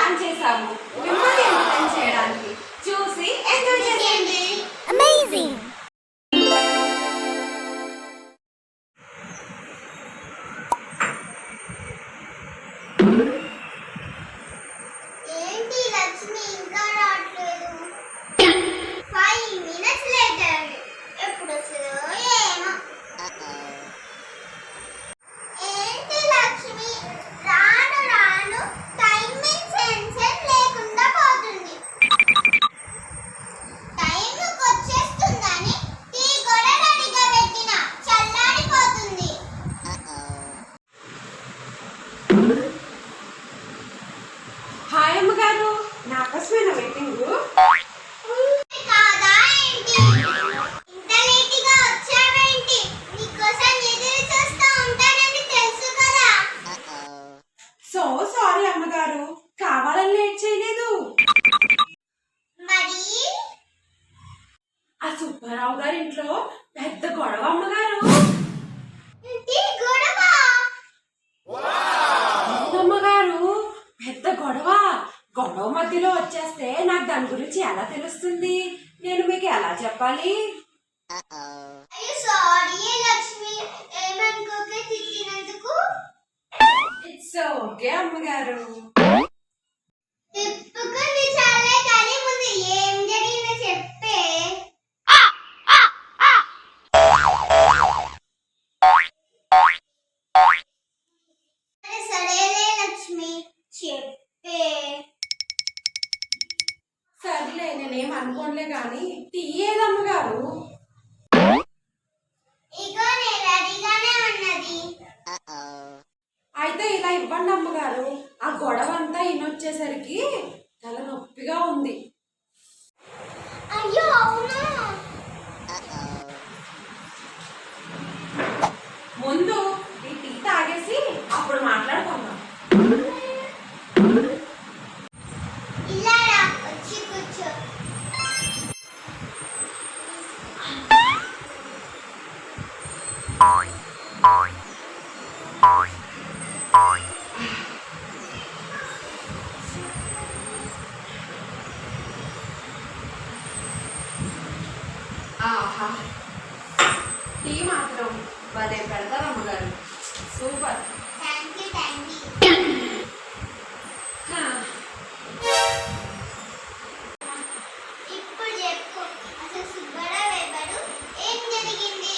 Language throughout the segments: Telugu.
ప్లాన్ చేశాము మిమ్మల్ని ఎంటర్టైన్ చేయడానికి. చూసి ఎంజాయ్ చేయండి. అమేజింగ్. ఏంటి లక్ష్మి ఇంకా రావట్లేదు? 5 minutes లేటర్. ఎప్పుడు వస్తుందో ఏమో. ఏంటి లక్ష్మి రాను రాను టైమింగ్ సెన్సర్ లేకుండా పోతుంది. టైంకి వచ్చేస్తుందని టీ కూడా రెడీగా పెట్టిన చల్లారిపోతుంది. హాయ్ అమ్మగారు, నా కోసమేనా వెయిటింగ్? కాదా ఏంటి? ఇంత లేటుగా వచ్చావేంటి? నీకోసం ఎదురు చూస్తూ ఉంటానని తెలుసు కదా. సో సారీ అమ్మగారు, కావాలని లేట్ చేయలేదు. మరి ఆ సుబ్బారావు గారి ఇంట్లో పెద్ద గొడవ అమ్మగారు. ఏంటి గొడవ? అమ్మగారు పెద్ద గొడవ. గొడవ మధ్యలో వచ్చేస్తే నాకు దాని గురించి ఎలా తెలుస్తుంది? నేను మీకు ఎలా చెప్పాలి? అయ్యో సారీ లక్ష్మి, ఏమనుకోకే తిట్టినందుకు. ఇట్స్ ఓకే అమ్మగారు. తిప్పుకుంది చాలే కానీ ముందు ఏం జరిగిందో చెప్పే. సరేలే లక్ష్మి చెప్పే. సర్లే, నేనేం అనుకోనులే గాని టీ ఏదమ్మగారు? ఇగో నేను రెడీగానే ఉన్నది. అయితే ఇలా ఇవ్వండి అమ్మగారు. ఆ గొడవ అంతా ఇనొచ్చేసరికి తల నొప్పిగా ఉంది. అయ్యో అవునా? ముందు ఈ టీ తాగేసి అప్పుడు మాట్లాడుకుందాం. ఇల్లారా వచ్చి కూర్చో. ఆహా, టీ మాత్రం భలే పెడతారు అమ్మగారు. సూపర్. Thank you. హా, ఇప్పుడు చెప్పు అసలు సుబ్బారావు ఎవరు? ఏం జరిగింది?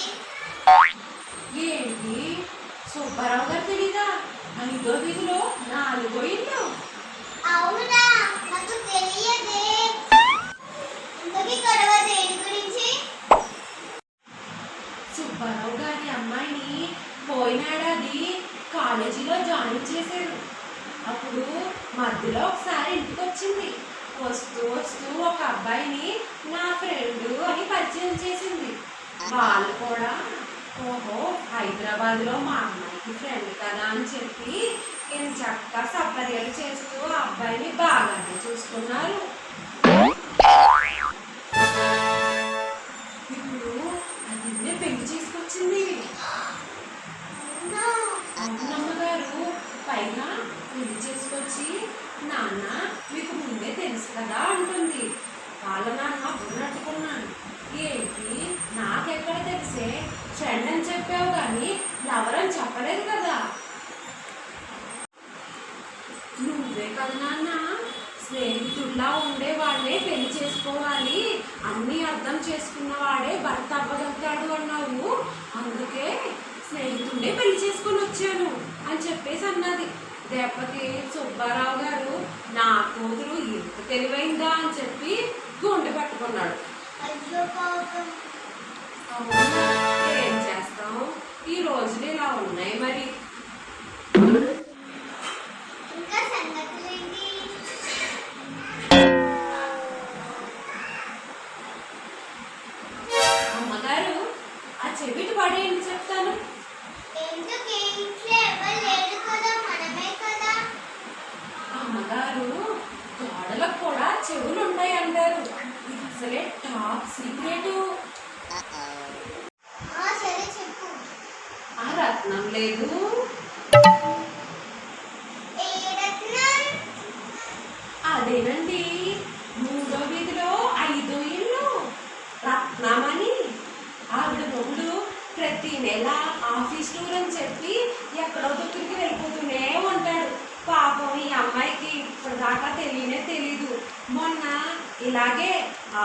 ఏంటి సుబ్బారావు గారు తెలీదా? 5వ వీధిలో 4వ ఇల్లు. అవునా, నాకు తెలియదే. ఇంతకీ గొడవ దేని గురించి? సుబ్బారావు గారి అమ్మాయిని పోయిన ఏడాది కాలేజీలో జాయిన్ చేశారు. అప్పుడు మధ్యలో ఒకసారి ఇంటికి వచ్చింది. వస్తూ వస్తూ ఒక అబ్బాయిని నా ఫ్రెండ్ అని పరిచయం చేసింది. వాళ్ళు కూడా ఓహో హైదరాబాద్లో మా అమ్మాయికి ఫ్రెండ్ కదా అని చెప్పి నేను చక్కగా సపర్యలు చేస్తూ ఆ అబ్బాయిని బాగానే చూసుకున్నారు. ఇప్పుడు అదిన్నే పెళ్లి చేసుకొచ్చింది. అవునా? అమ్మగారు పైగా పెళ్లి చేసుకొచ్చి నాన్న మీకు ముందే తెలుసు కదా అంటుంది. వాళ్ళ నాన్న బుర్రట్టుకున్నాను. ఏంటి నాకెక్కడ తెలిసే? ఫ్రెండ్ అని చెప్పావు కానీ లవర్ అని చెప్పలేదు కదా. నువ్వే కదా నాన్న, స్నేహితుల్లా ఉండే వాళ్ళే పెళ్లి చేసుకోవాలి, అన్నీ అర్థం చేసుకున్న వాడే భర్త అవ్వగలుగుతాడు అన్నావు. అందుకే స్నేహితుడే పెళ్లి చేసుకొని వచ్చాను అని చెప్పేసి అన్నది. దెబ్బకి సుబ్బారావు గారు నా కూతురు ఎంత తెలివైందా అని చెప్పి గుండె పట్టుకున్నాడు. అయ్యో పాపం. ఏం చేస్తాం, ఈ రోజులు ఇలా ఉన్నాయి మరి. ఇంకా సంగతులేంటి? అమ్మగారు ఆ చెవిటి పడేయండి చెప్తాను. ఎందుకే? ఇంట్లో ఎవరు లేరు కదా, మనమే కదా. అమ్మగారు గోడలకు కూడా చెవులు ఉంటాయి అంటారు. ఇది అసలే టాప్ సీక్రెట్. సరే చెప్పు. ఆ రత్నం లేదు, ఏ రత్నం? ప్రతి నెల ఆఫీస్ టూర్ అని చెప్పి ఎక్కడో దగ్గరికి వెళ్ళిపోతూనే ఉంటాడు. పాపం ఈ అమ్మాయికి ఇప్పటిదాకా తెలీదు. మొన్న ఇలాగే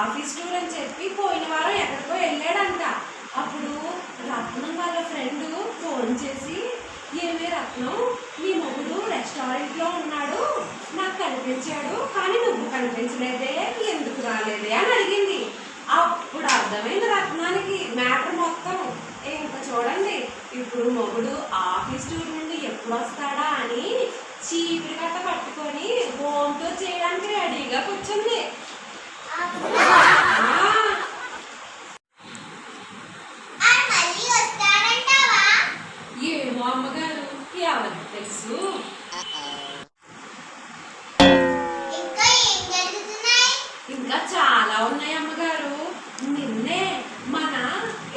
ఆఫీస్ టూర్ అని చెప్పి పోయిన వారం ఎక్కడికో వెళ్ళాడంట. అప్పుడు రత్నం వాళ్ళ ఫ్రెండ్ ఫోన్ చేసి, ఏమే రత్నం, నీ మొగుడు రెస్టారెంట్లో ఉన్నాడు, నాకు కనిపించాడు, కానీ నువ్వు కనిపించలేదే, ఎందుకు రాలేదే అని అడిగింది. అప్పుడు అర్థమైంది రత్నానికి మ్యాటర్ మొత్తం. ఇంకా చూడండి, ఇప్పుడు మొగుడు ఆఫీస్ టూర్ నుండి ఎప్పుడు వస్తాడా అని చీపురు కట్ట పట్టుకొని హోమ్ టూర్ చేయడానికి రెడీగా కూర్చుంది. ఏమో అమ్మగారు, ఎవరికి తెలుసు. ఇంకా చాలా ఉన్నాయి అమ్మగారు. నిన్నే మన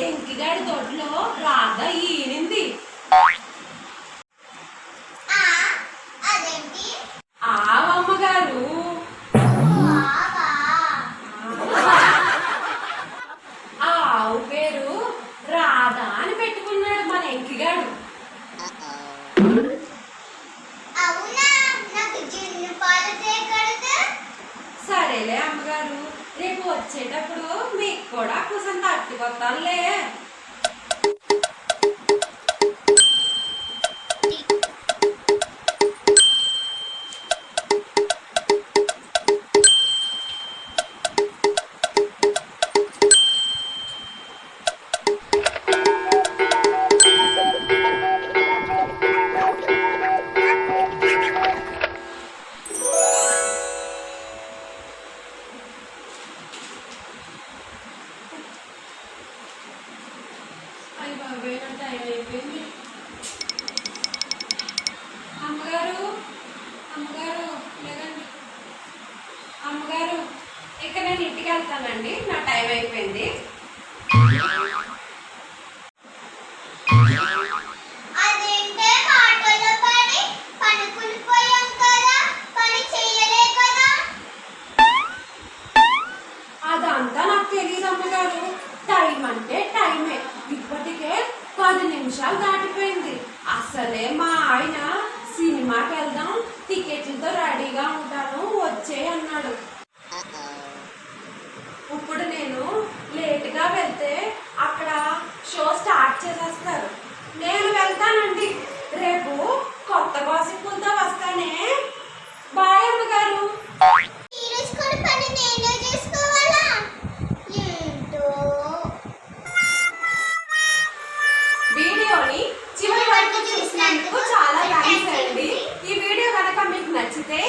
ఎంకిగాడి దొడ్లో రాగా ఈనింది. ఆవమ్మగారు, ఆ ఆవు పేరు రాధా అని పెట్టుకున్నాడు మన ఎంకిగాడు. సరేలే అమ్మగారు, రేపు వచ్చేటప్పుడు మీకు కూడా కూసం తట్టుకొస్తానులే. అయ్యి బాబాయ్, నా టైం అయిపోయింది. అమ్మగారు, లేదండి అమ్మగారు, ఇక నేను ఇంటికి వెళ్తానండి, నా టైం అయిపోయింది. అదంతా నాకు తెలియదు అమ్మగారు. టైం అంటే టైమే. ఇప్పటికే 10 నిమిషాలు దాటిపోయింది. అసలే మా ఆయన సినిమాకి వెళ్దాం, టికెట్లతో రెడీగా ఉంటాను, వచ్చే అన్నాడు. ఇప్పుడు నేను లేట్గా వెళ్తే అక్కడ షో స్టార్ట్ చేసేస్తారు. నేను వెళ్తానండి, రేపు కొత్త గాసిప్పులతో వస్తానే. బాయ్ అమ్మగారు. వీడియోని చివరి వరకు చూసినందుకు చాలా థ్యాంక్స్ అండి. ఈ వీడియో కనుక మీకు నచ్చితే